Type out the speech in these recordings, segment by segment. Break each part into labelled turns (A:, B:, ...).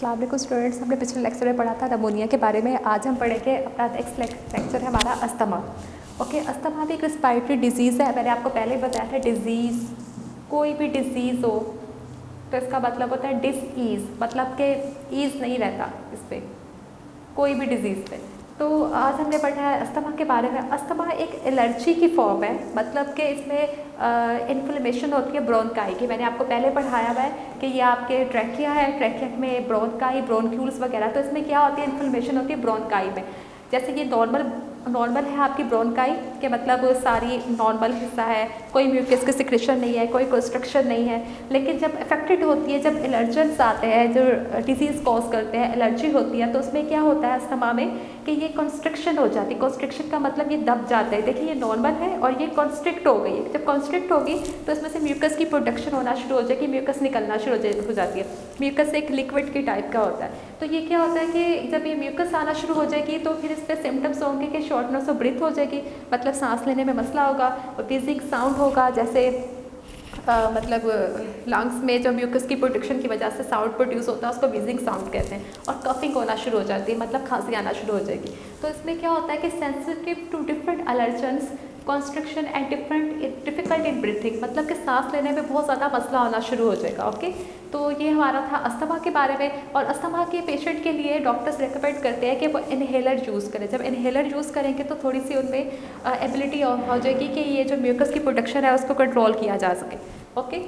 A: अस्सलाम वालेकुम स्टूडेंट्स, हमने पिछले लेक्चर में पढ़ा था नमोनिया के बारे में। आज हम पढ़ेंगे अपना नेक्स्ट लेक्चर है हमारा अस्थमा। ओके, अस्थमा भी एक रिस्पायरेटरी डिजीज़ है। मैंने आपको पहले ही बताया था, डिजीज़ कोई भी डिजीज़ हो तो इसका मतलब होता है डिसईज़, मतलब कि ईज़ नहीं रहता इस पर, कोई भी डिजीज़ पे। तो आज हमने पढ़ा है अस्थमा के बारे में। अस्थमा एक एलर्जी की फॉर्म है, मतलब कि इसमें इन्फ्लेमेशन होती है ब्रोंकाई की। मैंने आपको पहले पढ़ाया हुआ है कि ये आपके ट्रैकिया है, ट्रैकिया में ब्रोंकाई, ब्रोंक्यूल्स वगैरह, तो इसमें क्या होती है, इन्फ्लेमेशन होती है ब्रोंकाई में। जैसे ये नॉर्मल है आपकी ब्रोंकाई के, मतलब सारी नॉर्मल हिस्सा है, कोई म्यूकस की सिक्रेशन नहीं है, कोई कंस्ट्रक्शन नहीं है। लेकिन जब अफेक्टेड होती है, जब एलर्जेंस आते हैं जो डिजीज़ कॉज करते हैं, एलर्जी होती है, तो उसमें क्या होता है अस्थमा में कि ये कंस्ट्रिक्शन हो जाती है। कंस्ट्रिक्शन का मतलब ये दब जाता है। देखिए ये नॉर्मल है और ये कंस्ट्रिक्ट हो गई है। जब कंस्ट्रिक्ट होगी तो इसमें से म्यूकस की प्रोडक्शन होना शुरू हो जाएगी, म्यूकस निकलना शुरू हो जाती है। म्यूकस एक लिक्विड की टाइप का होता है। तो ये क्या होता है कि जब ये म्यूकस आना शुरू हो जाएगी तो फिर इस पर सिम्टम्स होंगे कि शॉर्टनेस ऑफ ब्रीथ हो जाएगी, मतलब सांस लेने में मसला होगा, और व्हीजिंग साउंड होगा, जैसे मतलब लंग्स में जो म्यूकस की प्रोडक्शन की वजह से साउंड प्रोड्यूस होता है उसको व्हीजिंग साउंड कहते हैं। और कफिंग होना शुरू हो जाती है, मतलब खांसी आना शुरू हो जाएगी। तो इसमें क्या होता है कि sensitive to different allergens, constriction and difficult in breathing, मतलब कि सांस लेने में बहुत ज़्यादा मसला होना शुरू हो जाएगा। ओके, तो ये हमारा था अस्थमा के बारे में। और अस्थमा के पेशेंट के लिए डॉक्टर्स रिकमेंड करते हैं कि वो इनहेलर यूज़ करें। जब इनहेलर यूज़ करेंगे तो थोड़ी सी उनमें एबिलिटी हो जाएगी कि ये जो म्यूकस की प्रोडक्शन है उसको कंट्रोल किया जा सके। ओके,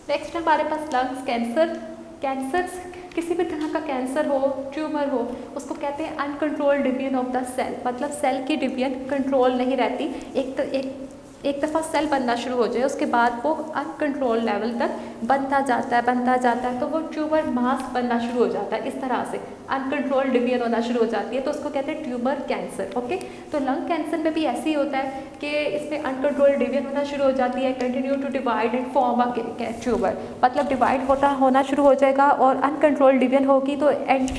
A: नेक्स्ट हमारे पास लंग्स कैंसर। कैंसर किसी भी तरह का कैंसर हो, ट्यूमर हो, उसको कहते हैं uncontrolled division of the cell, मतलब सेल की डिवीजन कंट्रोल नहीं रहती। एक दफ़ा सेल बनना शुरू हो जाए उसके बाद वो अनकंट्रोल लेवल तक बनता जाता है, तो वो ट्यूमर मास बनना शुरू हो जाता है। इस तरह से अनकंट्रोल डिवीजन होना शुरू हो जाती है, तो उसको कहते हैं ट्यूमर कैंसर। ओके, तो लंग कैंसर में भी ऐसे ही होता है कि इसमें अनकंट्रोल डिवीजन होना शुरू हो जाती है, continue to divide and form a tumour, मतलब डिवाइड होना शुरू हो जाएगा और अनकंट्रोल डिवीजन होगी तो एट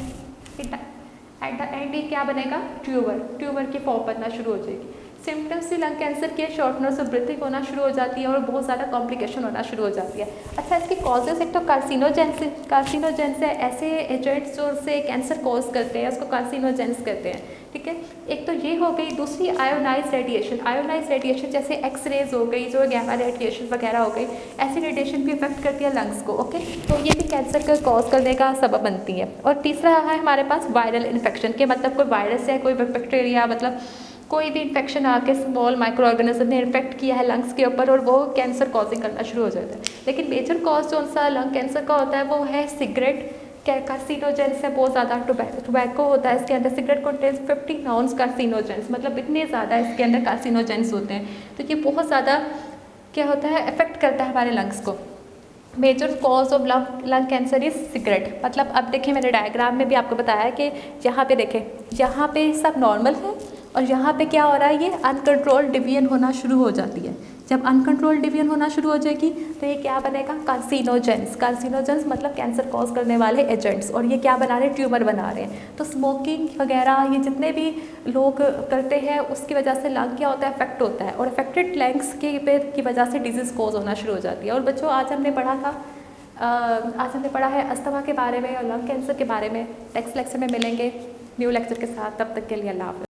A: द एंड ये क्या बनेगा, ट्यूमर की फॉर्म बनना शुरू हो जाएगी। सिम्टम्स भी लंग कैंसर के शॉर्टनेस ऑफ ब्रीथिंग होना शुरू हो जाती है और बहुत ज़्यादा कॉम्प्लिकेशन होना शुरू हो जाती है। अच्छा, इसकी कॉजेस एक तो कार्सिनोजेंस है, ऐसे एजेंट्स जो से कैंसर कॉज करते हैं उसको कार्सिनोजेंस कहते हैं। ठीक है, एक तो ये हो गई। दूसरी आयोनाइज रेडिएशन जैसे एक्सरेज हो गई, जो गैमा रेडिएशन वगैरह हो गई, ऐसी रेडिएशन भी इफेक्ट करती है लंग्स को। ओके, तो ये भी कैंसर का कॉज करने का सबब बनती है। और तीसरा है हमारे पास वायरल इन्फेक्शन के, मतलब कोई वायरस है, कोई बैक्टीरिया, मतलब कोई भी इन्फेक्शन आके स्मॉल माइक्रो ऑर्गेनिज्म ने इन्फेक्ट किया है लंग्स के ऊपर और वो कैंसर कॉजिंग करना शुरू हो जाता है। लेकिन मेजर कॉज जो सा लंग कैंसर का होता है वो है सिगरेट। कार्सिनोजेंस है बहुत ज़्यादा, टोबैको होता है इसके अंदर। सिगरेट कंटेन्स 50 नाउन्स कार्सिनोजेंस, मतलब इतने ज़्यादा इसके अंदर कार्सिनोजेंस होते हैं। तो ये बहुत ज़्यादा क्या होता है, इफेक्ट करता है हमारे लंग्स को। Major cause of lung cancer is cigarette. मतलब अब देखिए, मैंने डायग्राम में भी आपको बताया कि यहाँ पे देखें, यहाँ पे सब नॉर्मल है और यहाँ पे क्या हो रहा है, ये अनकंट्रोल्ड डिवीजन होना शुरू हो जाती है। जब अनकंट्रोल्ड डिवीजन होना शुरू हो जाएगी तो ये क्या बनेगा, कार्सिनोजेंस मतलब कैंसर कॉज करने वाले एजेंट्स, और ये क्या बना रहे हैं, ट्यूमर बना रहे हैं। तो स्मोकिंग वगैरह ये जितने भी लोग करते हैं उसकी वजह से लंग क्या होता है, इफेक्ट होता है, और इफेक्टेड लंग्स की वजह से डिजीज़ कॉज होना शुरू हो जाती है। और बच्चों, आज हमने पढ़ा है अस्थमा के बारे में और लंग कैंसर के बारे में। नेक्स्ट लेक्चर में मिलेंगे न्यू लेक्चर के साथ, तब तक के लिए अल्लाह हाफ़िज़।